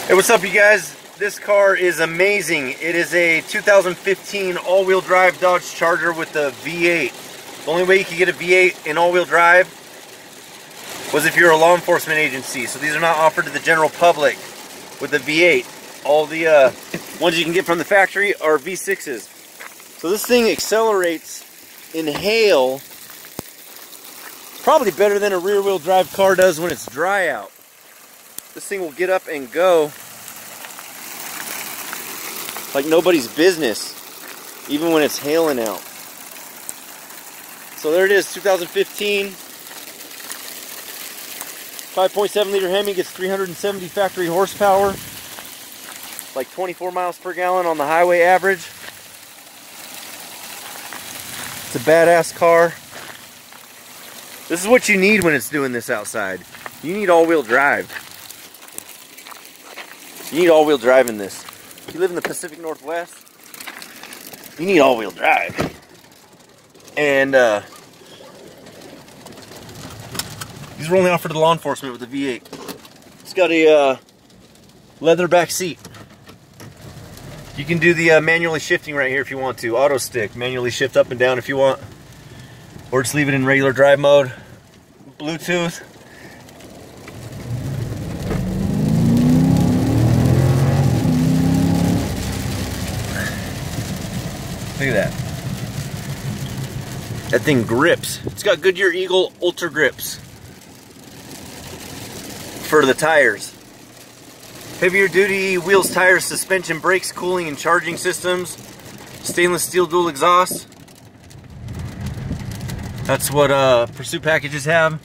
Hey, what's up, you guys? This car is amazing. It is a 2015 all-wheel drive Dodge Charger with the V8. The only way you could get a V8 in all-wheel drive was if you're a law enforcement agency. So these are not offered to the general public with the V8. All the ones you can get from the factory are V6s. So this thing accelerates in hail probably better than a rear-wheel drive car does when it's dry out. This thing will get up and go like nobody's business, even when it's hailing out. So there it is, 2015. 5.7 liter Hemi, gets 370 factory horsepower, like 24 miles per gallon on the highway average. It's a badass car. This is what you need when it's doing this outside. You need all-wheel drive. You need all-wheel drive in this. If you live in the Pacific Northwest, you need all-wheel drive. And these are only offered to law enforcement with the V8. It's got a leather back seat. You can do the manually shifting right here if you want to. Auto stick, manually shift up and down if you want. Or just leave it in regular drive mode. Bluetooth. Look at that. That thing grips. It's got Goodyear Eagle Ultra Grips for the tires. Heavier duty wheels, tires, suspension, brakes, cooling and charging systems. Stainless steel dual exhaust. That's what Pursuit packages have.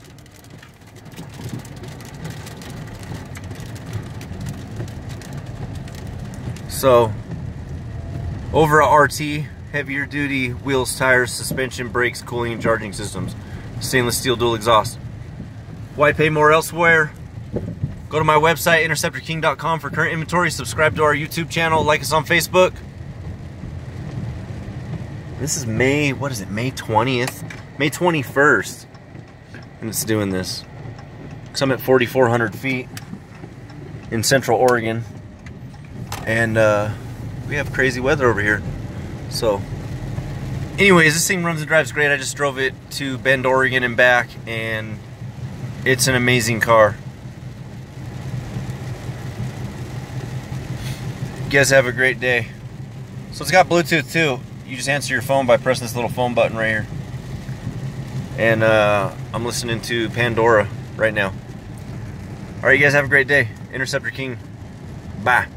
So over a RT, heavier duty wheels, tires, suspension, brakes, cooling and charging systems. Stainless steel dual exhaust. Why pay more elsewhere? Go to my website, interceptorking.com, for current inventory. Subscribe to our YouTube channel. Like us on Facebook. This is May, what is it, May 20th? May 21st. And it's doing this. So I'm at 4,400 feet in Central Oregon. And we have crazy weather over here. So, anyways, this thing runs and drives great. I just drove it to Bend, Oregon and back, and it's an amazing car. You guys have a great day. So it's got Bluetooth too. You just answer your phone by pressing this little phone button right here. And I'm listening to Pandora right now. Alright, you guys have a great day. Interceptor King. Bye.